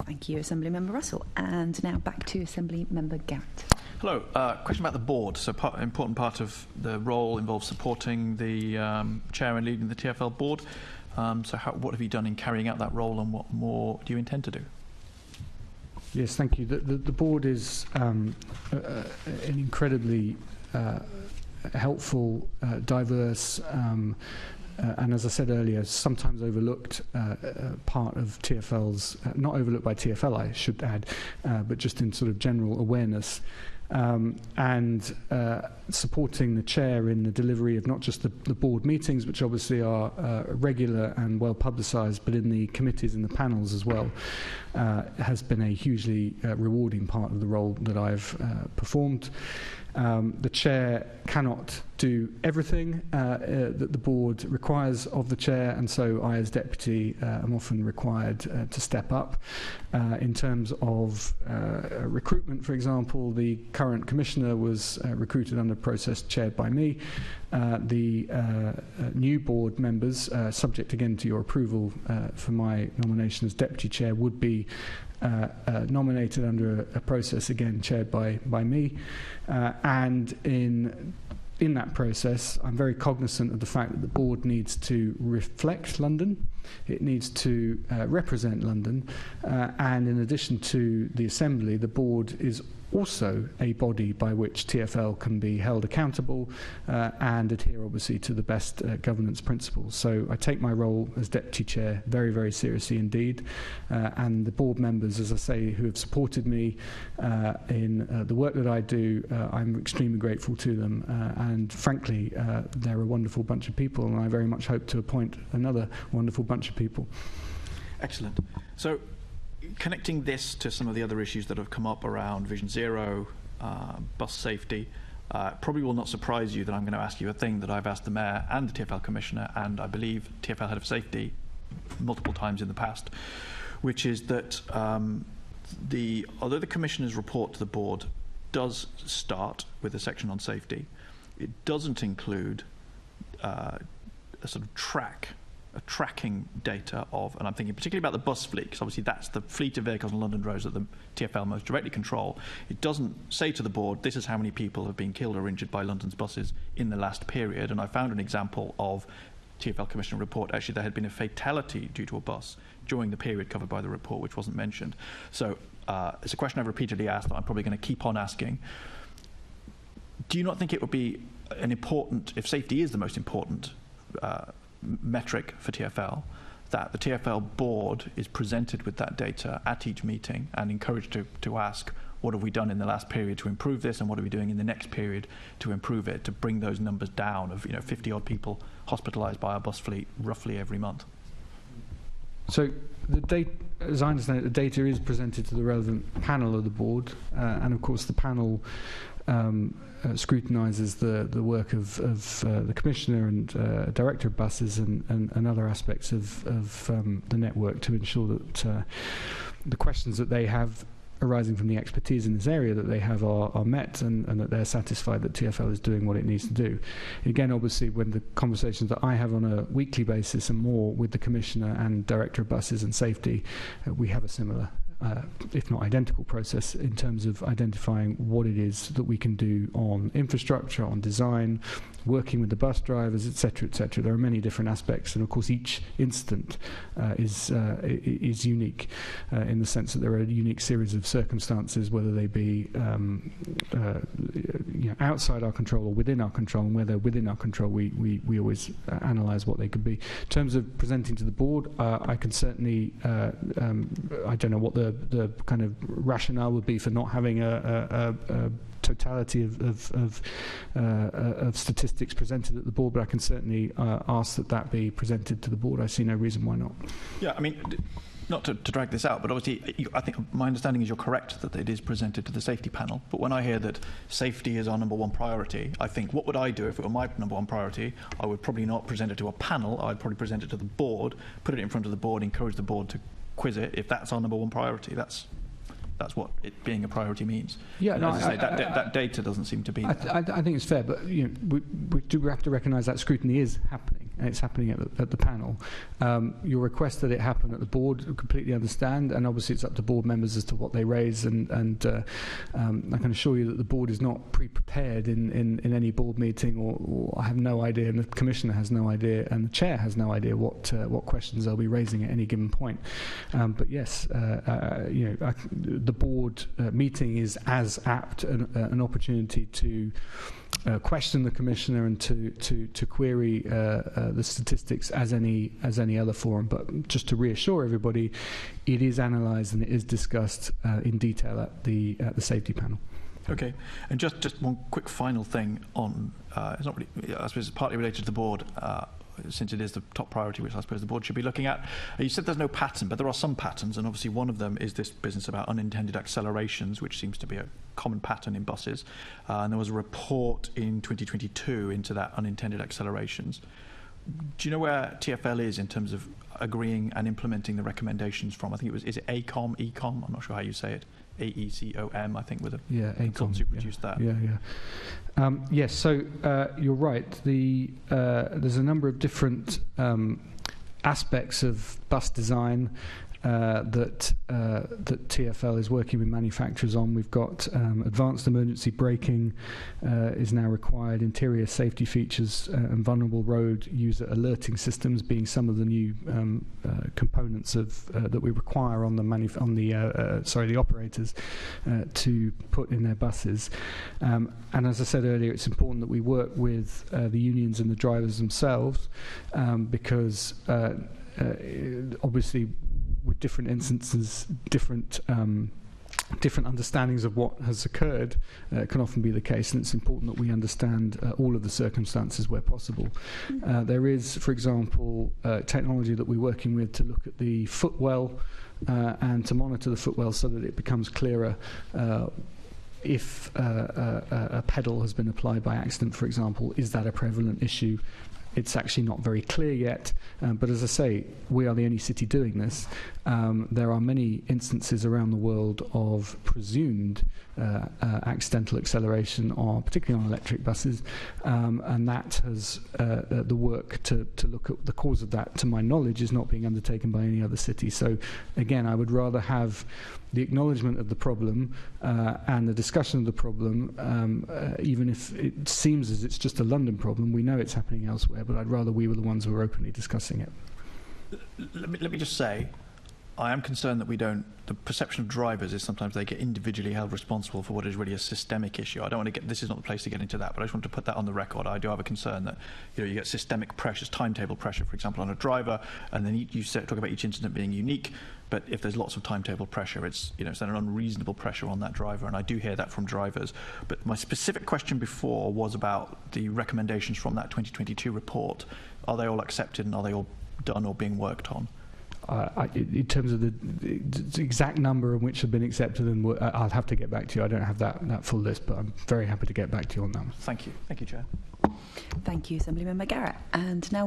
Thank you, Assemblymember Russell. And now back to Assemblymember Garratt. Hello. Question about the board. So an important part of the role involves supporting the chair and leading the TfL board. So what have you done in carrying out that role, and what more do you intend to do? Yes, thank you. The board is an incredibly helpful, diverse, and as I said earlier, sometimes overlooked part of TfL's, not overlooked by TfL, I should add, but just in sort of general awareness. And supporting the chair in the delivery of not just the board meetings, which obviously are regular and well publicised, but in the committees and the panels as well, has been a hugely rewarding part of the role that I've performed. The chair cannot do everything that the board requires of the chair, and so I, as deputy, am often required to step up. In terms of recruitment, for example, the current commissioner was recruited under a process chaired by me. The new board members, subject again to your approval for my nomination as deputy chair, would be nominated under a process again chaired by me, and in that process I'm very cognizant of the fact that the board needs to reflect London, it needs to represent London, and in addition to the Assembly, the board is also a body by which TfL can be held accountable and adhere obviously to the best governance principles. So I take my role as deputy chair very, very seriously indeed, and the board members, as I say, who have supported me in the work that I do, I'm extremely grateful to them, and frankly they're a wonderful bunch of people, and I very much hope to appoint another wonderful bunch of people. Excellent. So connecting this to some of the other issues that have come up around Vision Zero, bus safety, probably will not surprise you that I'm going to ask you a thing that I've asked the Mayor and the TfL Commissioner, and I believe TfL Head of Safety multiple times in the past, which is that although the Commissioner's report to the board does start with a section on safety, it doesn't include a sort of tracking data of, and I'm thinking particularly about the bus fleet, because obviously that's the fleet of vehicles on London roads that the TfL most directly control. It doesn't say to the board, this is how many people have been killed or injured by London's buses in the last period, and I found an example of TfL Commissioner report, actually there had been a fatality due to a bus during the period covered by the report, which wasn't mentioned. So it's a question I've repeatedly asked that I'm probably going to keep on asking. Do you not think it would be an important, if safety is the most important metric for TfL, that the TfL board is presented with that data at each meeting and encouraged to ask, what have we done in the last period to improve this, and what are we doing in the next period to improve it, to bring those numbers down of 50 odd people hospitalised by our bus fleet roughly every month? So the data, as I understand it, the data is presented to the relevant panel of the board, and of course the panel scrutinises the work of the Commissioner and Director of Buses and other aspects of the network to ensure that the questions that they have arising from the expertise in this area that they have are met, and that they're satisfied that TfL is doing what it needs to do. Again, obviously, when the conversations that I have on a weekly basis and more with the Commissioner and Director of Buses and Safety, we have a similar if not identical process in terms of identifying what it is that we can do on infrastructure, on design, working with the bus drivers, etc., etc. There are many different aspects, and of course each incident is unique in the sense that there are a unique series of circumstances, whether they be outside our control or within our control, and where they're within our control we always analyse what they could be. In terms of presenting to the board, I can certainly I don't know what the kind of rationale would be for not having a totality of statistics presented at the board, but I can certainly ask that be presented to the board. I see no reason why not. Yeah, I mean, not to drag this out, but obviously I think my understanding is you're correct that it is presented to the safety panel, but when I hear that safety is our number one priority, I think, what would I do if it were my number one priority? I would probably not present it to a panel, I'd probably present it to the board, put it in front of the board, encourage the board to quiz it. If that's our number one priority, that's what it being a priority means. Yeah, no, that data doesn't seem to be. I think it's fair, but we do have to recognise that scrutiny is happening. and it's happening at the panel. Your request that it happen at the board, I completely understand, and obviously it's up to board members as to what they raise, and I can assure you that the board is not pre-prepared in any board meeting, or I have no idea, and the Commissioner has no idea, and the Chair has no idea what questions they'll be raising at any given point. But yes, the board meeting is as apt an opportunity to question the Commissioner and to query the statistics as any other forum. But just to reassure everybody, it is analysed and it is discussed in detail at the safety panel. Okay, and just one quick final thing on, it's not really, I suppose it's partly related to the board, since it is the top priority, which I suppose the board should be looking at. You said there's no pattern, but there are some patterns, and obviously one of them is this business about unintended accelerations, which seems to be a common pattern in buses. And there was a report in 2022 into that unintended accelerations. Do you know where TfL is in terms of agreeing and implementing the recommendations from? I think is it Ecom? I'm not sure how you say it. AECOM, I think, with a consultant who produced that. Yes, so you're right. There's a number of different aspects of bus design that TfL is working with manufacturers on. We've got advanced emergency braking is now required, interior safety features and vulnerable road user alerting systems being some of the new components of that we require on the operators to put in their buses. And as I said earlier, it's important that we work with the unions and the drivers themselves, because obviously, with different instances, different understandings of what has occurred can often be the case, and it's important that we understand all of the circumstances where possible. There is, for example, technology that we're working with to look at the footwell and to monitor the footwell so that it becomes clearer if a pedal has been applied by accident, for example. Is that a prevalent issue? It's actually not very clear yet, but as I say, we are the only city doing this. There are many instances around the world of presumed accidental acceleration, particularly on electric buses, and that has the work to look at the cause of that, to my knowledge, is not being undertaken by any other city. So again, I would rather have the acknowledgement of the problem and the discussion of the problem, even if it seems as it's just a London problem. We know it's happening elsewhere, but I'd rather we were the ones who are openly discussing it. Let me just say, I am concerned that the perception of drivers is sometimes they get individually held responsible for what is really a systemic issue. I don't want to this is not the place to get into that, but I just want to put that on the record. I do have a concern that you get systemic pressures, timetable pressure, for example, on a driver, and then you talk about each incident being unique, but if there's lots of timetable pressure, it's it's an unreasonable pressure on that driver, and I do hear that from drivers. But my specific question before was about the recommendations from that 2022 report. Are they all accepted, and are they all done or being worked on? In terms of the exact number of which have been accepted, and I'll have to get back to you. I don't have that full list, but I'm very happy to get back to you on that. Thank you. Thank you, Chair. Thank you, Assemblymember Garratt. And now